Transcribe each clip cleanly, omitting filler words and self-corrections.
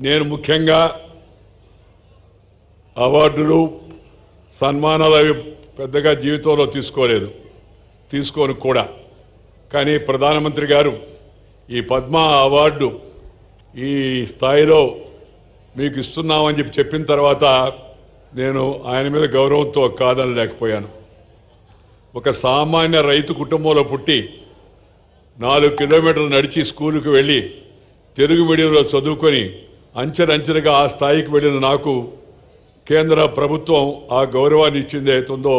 నేను ముఖ్యంగా అవార్డులు సన్మానాలు అవి పెద్దగా జీవితంలో తీసుకోను కూడా. కానీ ప్రధానమంత్రి గారు ఈ పద్మ అవార్డు ఈ స్థాయిలో మీకు ఇస్తున్నామని చెప్పిన తర్వాత నేను ఆయన మీద గౌరవంతో కాదనలేకపోయాను. ఒక సామాన్య రైతు కుటుంబంలో పుట్టి 4 కిలోమీటర్లు నడిచి స్కూలుకు వెళ్ళి తెలుగు మీడియంలో చదువుకొని అంచెలంచెలుగా ఆ స్థాయికి వెళ్ళిన నాకు కేంద్ర ప్రభుత్వం ఆ గౌరవాన్ని ఇచ్చింది అవుతుందో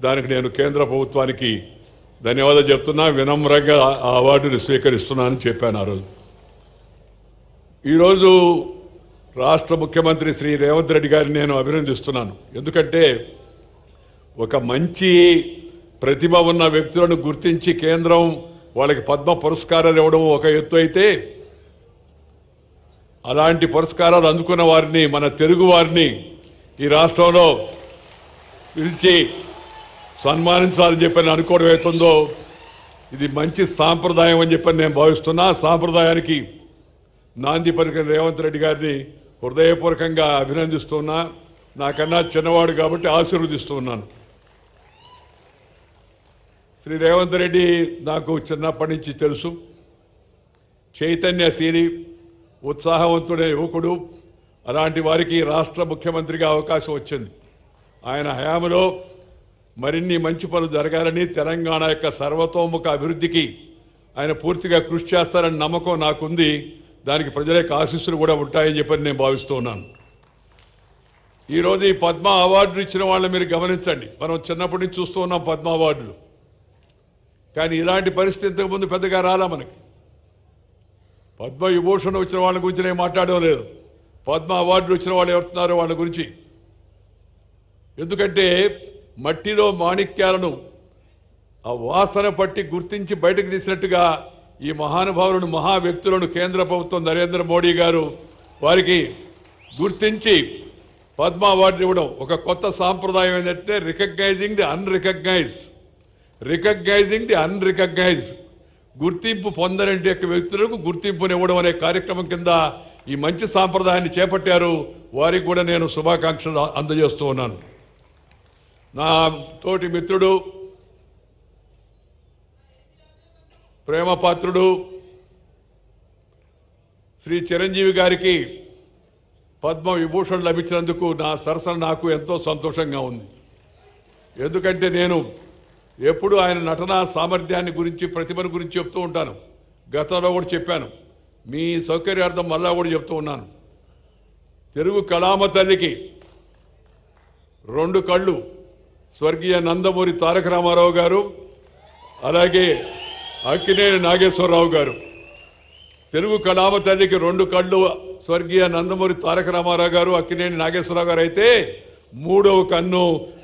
దానికి నేను కేంద్ర ప్రభుత్వానికి ధన్యవాదాలు చెప్తున్నా. వినమ్రంగా ఆ అవార్డుని స్వీకరిస్తున్నానని చెప్పాను ఆ రోజు. ఈరోజు రాష్ట్ర ముఖ్యమంత్రి శ్రీ రేవంత్ రెడ్డి గారిని నేను అభినందిస్తున్నాను. ఎందుకంటే ఒక మంచి ప్రతిభ ఉన్న వ్యక్తులను గుర్తించి కేంద్రం వాళ్ళకి పద్మ పురస్కారాలు ఇవ్వడం ఒక ఎత్తు అయితే, అలాంటి పురస్కారాలు అందుకున్న వారిని, మన తెలుగు వారిని ఈ రాష్ట్రంలో పిలిచి సన్మానించాలని చెప్పని అనుకోవడం అవుతుందో ఇది మంచి సాంప్రదాయం అని చెప్పని నేను భావిస్తున్నా. సాంప్రదాయానికి నాంది పలికిన రేవంత్ రెడ్డి గారిని హృదయపూర్వకంగా అభినందిస్తున్నా. నాకన్నా చిన్నవాడు కాబట్టి ఆశీర్వదిస్తూ ఉన్నాను. శ్రీ రేవంత్ రెడ్డి నాకు చిన్నప్పటి నుంచి తెలుసు. చైతన్యశీలి, ఉత్సాహవంతుడైన యువకుడు. అలాంటి వారికి రాష్ట్ర ముఖ్యమంత్రిగా అవకాశం వచ్చింది. ఆయన హయాంలో మరిన్ని మంచి పనులు జరగాలని, తెలంగాణ యొక్క సర్వతోముఖ అభివృద్ధికి ఆయన పూర్తిగా కృషి చేస్తారని నమ్మకం నాకుంది. దానికి ప్రజల యొక్క ఆశీస్సులు కూడా ఉంటాయని చెప్పని నేను భావిస్తూ ఉన్నాను. ఈరోజు ఈ పద్మ అవార్డులు ఇచ్చిన వాళ్ళని మీరు గమనించండి. మనం చిన్నప్పటి నుంచి చూస్తూ ఉన్నాం పద్మ అవార్డులు. కానీ ఇలాంటి పరిస్థితి ఇంతకుముందు పెద్దగా రాలా మనకి. పద్మ విభూషణ్ వచ్చిన వాళ్ళ గురించి నేను మాట్లాడడం లేదు. పద్మ అవార్డులు వచ్చిన వాళ్ళు ఎవరుతున్నారో వాళ్ళ గురించి. ఎందుకంటే మట్టిలో మాణిక్యాలను ఆ వాసన పట్టి గుర్తించి బయటకు తీసినట్టుగా ఈ మహానుభావులను, మహా వ్యక్తులను కేంద్ర ప్రభుత్వం నరేంద్ర మోడీ గారు వారికి గుర్తించి పద్మ అవార్డు ఇవ్వడం ఒక కొత్త సాంప్రదాయం. ఏంటంటే రికగ్నైజింగ్ ది అన్రికగ్నైజ్డ్, గుర్తింపు పొందనంటి యొక్క వ్యక్తులకు గుర్తింపునివ్వడం అనే కార్యక్రమం కింద ఈ మంచి సాంప్రదాయాన్ని చేపట్టారు. వారికి కూడా నేను శుభాకాంక్షలు అందజేస్తూ ఉన్నాను. నా తోటి మిత్రుడు, ప్రేమపాత్రుడు శ్రీ చిరంజీవి గారికి పద్మ విభూషణ్ లభించినందుకు నాకు ఎంతో సంతోషంగా ఉంది. ఎందుకంటే నేను ఎప్పుడు ఆయన నటనా సామర్థ్యాన్ని గురించి, ప్రతిభను గురించి చెప్తూ ఉంటాను. గతంలో కూడా చెప్పాను. మీ సౌకర్యార్థం మళ్ళా కూడా చెప్తూ ఉన్నాను. తెలుగు కళామ తల్లికి 2 కళ్ళు స్వర్గీయ నందమూరి తారక రామారావు గారు, అలాగే అక్కినేని నాగేశ్వరరావు గారు. తెలుగు కళామ తల్లికి 2 కళ్ళు స్వర్గీయ నందమూరి తారక రామారావు గారు, అక్కినేని నాగేశ్వరరావు గారు అయితే 3వ కన్ను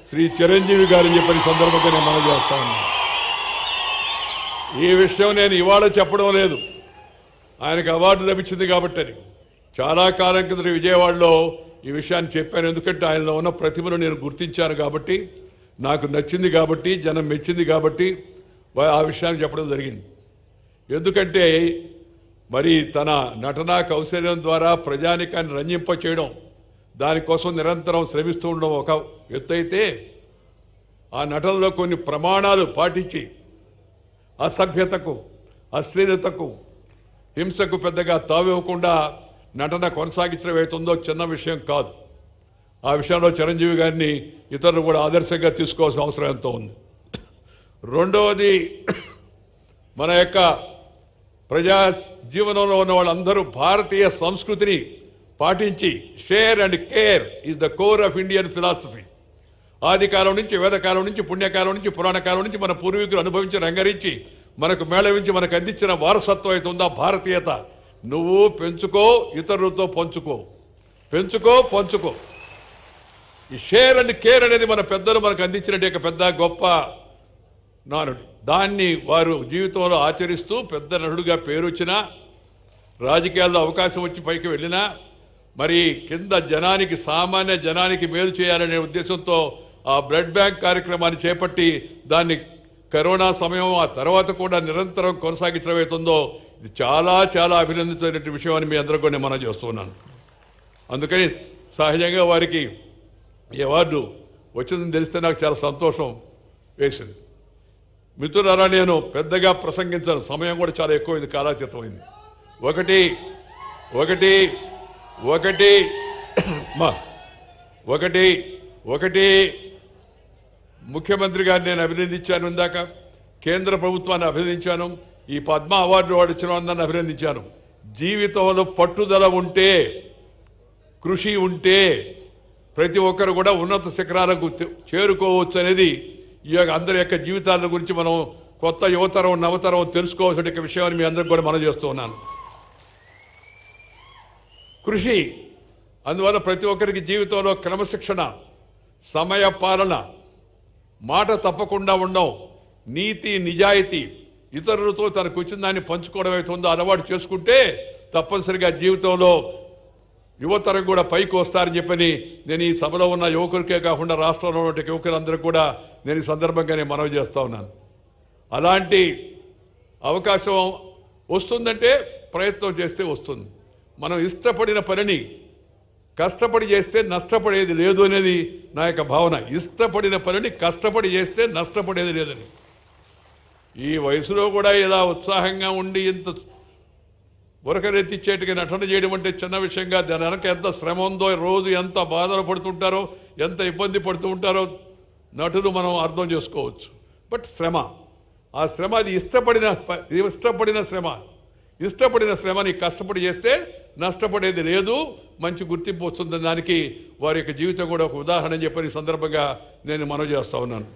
శ్రీ చిరంజీవి గారని చెప్పని సందర్భంగా నేను మనం చేస్తా ఉన్నాను. ఈ విషయం నేను ఇవాళ చెప్పడం లేదు, ఆయనకు అవార్డు లభించింది కాబట్టి అని. చాలా కాలం కింద విజయవాడలో ఈ విషయాన్ని చెప్పాను. ఎందుకంటే ఆయనలో ఉన్న ప్రతిభను నేను గుర్తించాను కాబట్టి, నాకు నచ్చింది కాబట్టి, జనం మెచ్చింది కాబట్టి ఆ విషయాన్ని చెప్పడం జరిగింది. ఎందుకంటే మరి తన నటనా కౌశల్యం ద్వారా ప్రజానికాన్ని రంజింప చేయడం, దానికోసం నిరంతరం శ్రమిస్తూ ఉండడం ఒక ఎత్తైతే, ఆ నటనలో కొన్ని ప్రమాణాలు పాటించి అసభ్యతకు, అశ్లీలతకు, హింసకు పెద్దగా తావివ్వకుండా నటన కొనసాగించడం అవుతుందో చిన్న విషయం కాదు. ఆ విషయంలో చిరంజీవి గారిని ఇతరులు కూడా ఆదర్శంగా తీసుకోవాల్సిన అవసరం ఎంతో ఉంది. రెండవది, మన యొక్క ప్రజా జీవనంలో ఉన్న వాళ్ళందరూ భారతీయ సంస్కృతిని పాటించి share and care is the core of Indian philosophy. ఆది కాలం నుంచి, వేదకాలం నుంచి, పుణ్యకాలం నుంచి, పురాణ కాలం నుంచి మన పూర్వీకులు అనుభవించి రంగరించి మనకు మేళవించి మనకు అందించిన వారసత్వం అయితే ఉందా భారతీయత. నువ్వు పెంచుకో, ఇతరులతో పంచుకో, పంచుకో. ఈ షేర్ అండ్ కేర్ అనేది మన పెద్దలు మనకు అందించినట్టు పెద్ద గొప్ప నానుడు. దాన్ని వారు జీవితంలో ఆచరిస్తూ పెద్ద నటుడుగా పేరు వచ్చినా, రాజకీయాల్లో అవకాశం వచ్చి పైకి వెళ్ళినా, మరి కింద జనానికి, సామాన్య జనానికి మేలు చేయాలనే ఉద్దేశంతో ఆ బ్లడ్ బ్యాంక్ కార్యక్రమాన్ని చేపట్టి దాన్ని కరోనా సమయం ఆ తర్వాత కూడా నిరంతరం కొనసాగించడం అవుతుందో ఇది చాలా చాలా అభినందించిన విషయం అని మీ అందరికీ నేను మనం చేస్తున్నాను. అందుకని సహజంగా వారికి ఈ అవార్డు వచ్చిందని తెలిస్తే నాకు చాలా సంతోషం వేసింది. మిత్రులారా, నేను పెద్దగా ప్రసంగించాను, సమయం కూడా చాలా ఎక్కువైంది, కాలాతీతమైంది. ఒకటి ఒకటి ఒకటి ఒకటి ఒకటి ముఖ్యమంత్రి గారిని నేను అభినందించాను, ఇందాక కేంద్ర ప్రభుత్వాన్ని అభినందించాను, ఈ పద్మ అవార్డు వాడు ఇచ్చిన అందరిని అభినందించాను. జీవితంలో పట్టుదల ఉంటే, కృషి ఉంటే ప్రతి ఒక్కరు కూడా ఉన్నత శిఖరాలకు చేరుకోవచ్చు అనేది ఈ అందరి యొక్క జీవితాల గురించి మనం కొత్త యువతరం నవతరం తెలుసుకోవాల్సిన విషయాన్ని మీ అందరికి కూడా మనం చేస్తూ ఉన్నాను. కృషి, అందువల్ల ప్రతి ఒక్కరికి జీవితంలో క్రమశిక్షణ, సమయ పాలన, మాట తప్పకుండా ఉండడం, నీతి నిజాయితీ, ఇతరులతో తనకు వచ్చిన దాన్ని పంచుకోవడం అవుతుందో అలవాటు చేసుకుంటే తప్పనిసరిగా జీవితంలో యువతరం కూడా పైకి వస్తారని చెప్పని నేను ఈ సభలో ఉన్న యువకులకే కాకుండా రాష్ట్రంలో ఉన్న యువకులందరూ కూడా నేను ఈ సందర్భంగానే మనవి చేస్తా ఉన్నాను. అలాంటి అవకాశం వస్తుందంటే ప్రయత్నం చేస్తే వస్తుంది. మనం ఇష్టపడిన పనిని కష్టపడి చేస్తే నష్టపడేది లేదు అనేది నా యొక్క భావన. ఇష్టపడిన పనిని కష్టపడి చేస్తే నష్టపడేది లేదని. ఈ వయసులో కూడా ఇలా ఉత్సాహంగా ఉండి ఇంత ఉరకరెత్తిచ్చేట్టుగా నటన చేయడం అంటే చిన్న విషయంగా, దాని వెనక ఎంత శ్రమ ఉందో, రోజు ఎంత బాధలు పడుతుంటారో, ఎంత ఇబ్బంది పడుతూ ఉంటారో నటులు మనం అర్థం చేసుకోవచ్చు. బట్ శ్రమ, ఆ శ్రమ అది ఇష్టపడిన శ్రమ. ఇష్టపడిన శ్రమని కష్టపడి చేస్తే నష్టపడేది లేదు, మంచి గుర్తింపు వస్తుంది. దానికి వారి యొక్క జీవితం కూడా ఒక ఉదాహరణ చెప్పని సందర్భంగా నేను మనవి చేస్తా ఉన్నాను.